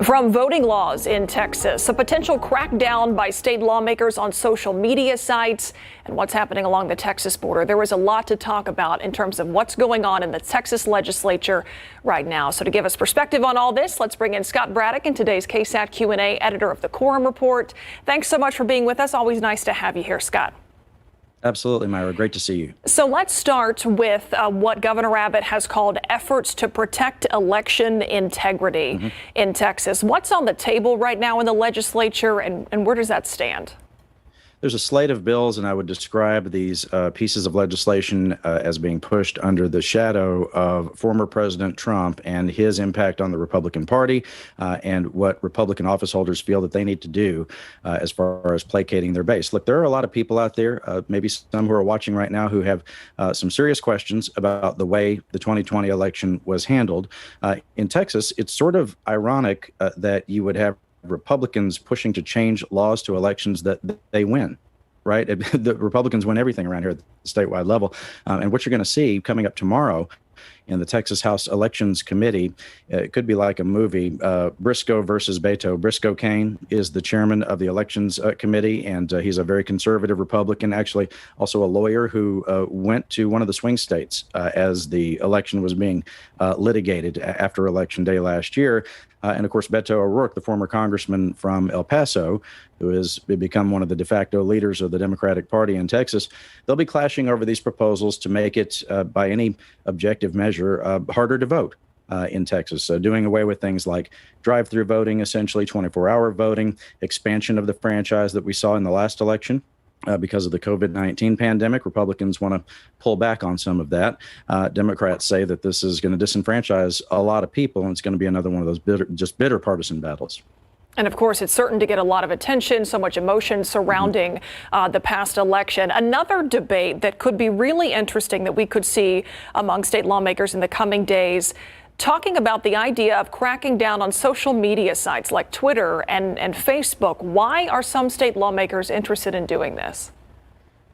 From voting laws in Texas, a potential crackdown by state lawmakers on social media sites, and what's happening along the Texas border. There is a lot to talk about in terms of what's going on in the Texas Legislature right now. So to give us perspective on all this, let's bring in Scott Braddock, in today's KSAT Q&A, editor of the Quorum Report. Thanks so much for being with us. Always nice to have you here, Scott. Absolutely, Myra. Great to see you. So let's start with what Governor Abbott has called efforts to protect election integrity in Texas. What's on the table right now in the legislature, and where does that stand? There's a slate of bills, and I would describe these pieces of legislation as being pushed under the shadow of former President Trump and his impact on the Republican Party and what Republican office holders feel that they need to do as far as placating their base. Look, there are a lot of people out there, maybe some who are watching right now, who have some serious questions about the way the 2020 election was handled. In Texas, it's sort of ironic that you would have Republicans pushing to change laws to elections that they win, right? The Republicans win everything around here at the statewide level. And what you're going to see coming up tomorrow in the Texas House Elections Committee, it could be like a movie, Briscoe versus Beto. Briscoe Kane is the chairman of the Elections Committee, and he's a very conservative Republican, actually also a lawyer who went to one of the swing states as the election was being litigated after Election Day last year. And of course, Beto O'Rourke, the former congressman from El Paso, who has become one of the de facto leaders of the Democratic Party in Texas, they'll be clashing over these proposals to make it, by any objective measure, harder to vote in Texas. So doing away with things like drive-through voting, essentially 24-hour voting, expansion of the franchise that we saw in the last election. Because of the COVID-19 pandemic, Republicans want to pull back on some of that. Democrats say that this is going to disenfranchise a lot of people, and it's going to be another one of those bitter partisan battles. And of course, it's certain to get a lot of attention, so much emotion surrounding the past election. Another debate that could be really interesting that we could see among state lawmakers in the coming days, talking about the idea of cracking down on social media sites like Twitter and Facebook. Why are some state lawmakers interested in doing this?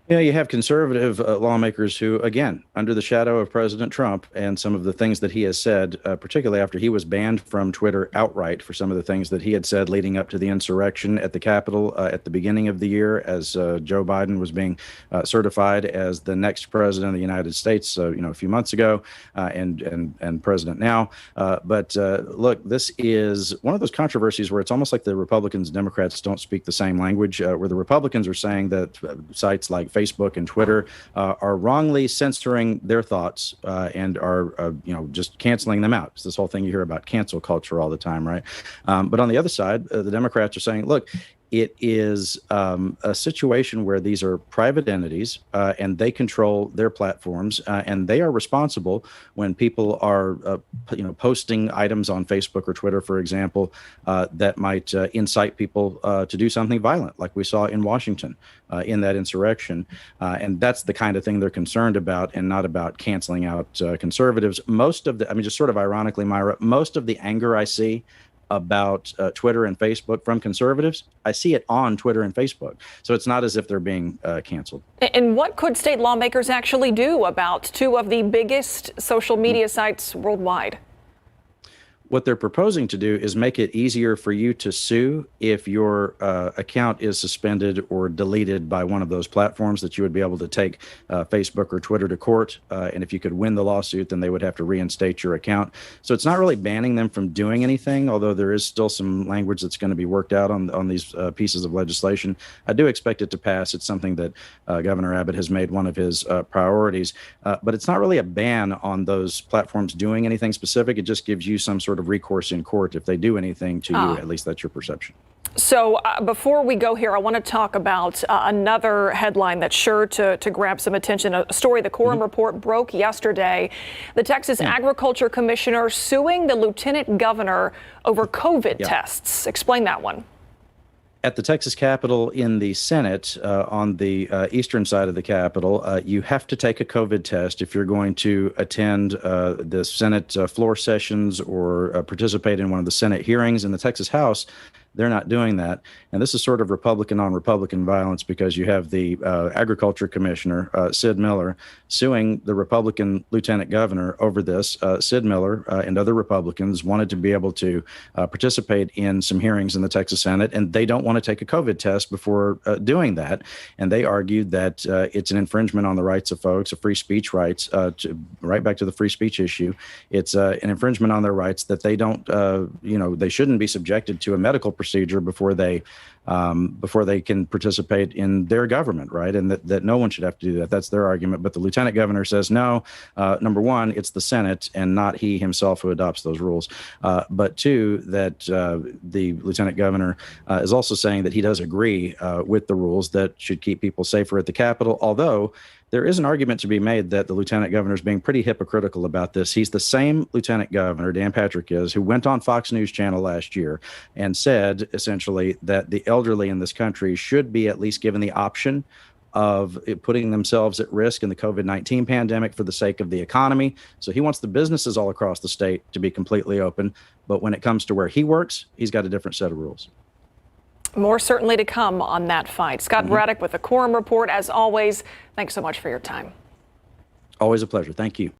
Yeah, you have conservative lawmakers who, again, under the shadow of President Trump and some of the things that he has said, particularly after he was banned from Twitter outright for some of the things that he had said leading up to the insurrection at the Capitol at the beginning of the year, as Joe Biden was being certified as the next president of the United States, a few months ago, and president now. But look, this is one of those controversies where it's almost like the Republicans and Democrats don't speak the same language, where the Republicans are saying that sites like Facebook and Twitter are wrongly censoring their thoughts and are, just canceling them out. It's this whole thing you hear about cancel culture all the time, right? But on the other side, the Democrats are saying, look, it is a situation where these are private entities and they control their platforms and they are responsible when people are, posting items on Facebook or Twitter, for example, that might incite people to do something violent, like we saw in Washington in that insurrection. And that's the kind of thing they're concerned about, and not about canceling out conservatives. Just sort of ironically, Myra, most of the anger I see about Twitter and Facebook from conservatives, I see it on Twitter and Facebook. So it's not as if they're being canceled. And what could state lawmakers actually do about two of the biggest social media sites worldwide? What they're proposing to do is make it easier for you to sue if your account is suspended or deleted by one of those platforms, that you would be able to take Facebook or Twitter to court. And if you could win the lawsuit, then they would have to reinstate your account. So it's not really banning them from doing anything, although there is still some language that's going to be worked out on these pieces of legislation. I do expect it to pass. It's something that Governor Abbott has made one of his priorities. But it's not really a ban on those platforms doing anything specific. It just gives you some sort of recourse in court if they do anything to you. At least that's your perception. So before we go here, I want to talk about another headline that's sure to grab some attention. A story the Quorum Report broke yesterday. The Texas Agriculture Commissioner suing the lieutenant governor over COVID tests. Explain that one. At the Texas Capitol in the Senate, on the eastern side of the Capitol, you have to take a COVID test if you're going to attend the Senate floor sessions or participate in one of the Senate hearings. In the Texas House, They're not doing that. And this is sort of Republican on Republican violence, because you have the Agriculture Commissioner, Sid Miller, suing the Republican Lieutenant Governor over this. Sid Miller and other Republicans wanted to be able to participate in some hearings in the Texas Senate, and they don't want to take a COVID test before doing that. And they argued that it's an infringement on the rights of folks, of free speech rights, right back to the free speech issue. It's an infringement on their rights that they don't, they shouldn't be subjected to a medical procedure before they can participate in their government, right? And that no one should have to do that. That's their argument. But the lieutenant governor says, no, number one, it's the Senate and not he himself who adopts those rules. But two, that the lieutenant governor is also saying that he does agree with the rules that should keep people safer at the Capitol, although there is an argument to be made that the lieutenant governor is being pretty hypocritical about this. He's the same lieutenant governor, Dan Patrick is, who went on Fox News Channel last year and said essentially that the elderly in this country should be at least given the option of putting themselves at risk in the COVID-19 pandemic for the sake of the economy. So he wants the businesses all across the state to be completely open. But when it comes to where he works, he's got a different set of rules. More certainly to come on that fight. Scott Braddock with the Quorum Report. As always, thanks so much for your time. Always a pleasure. Thank you.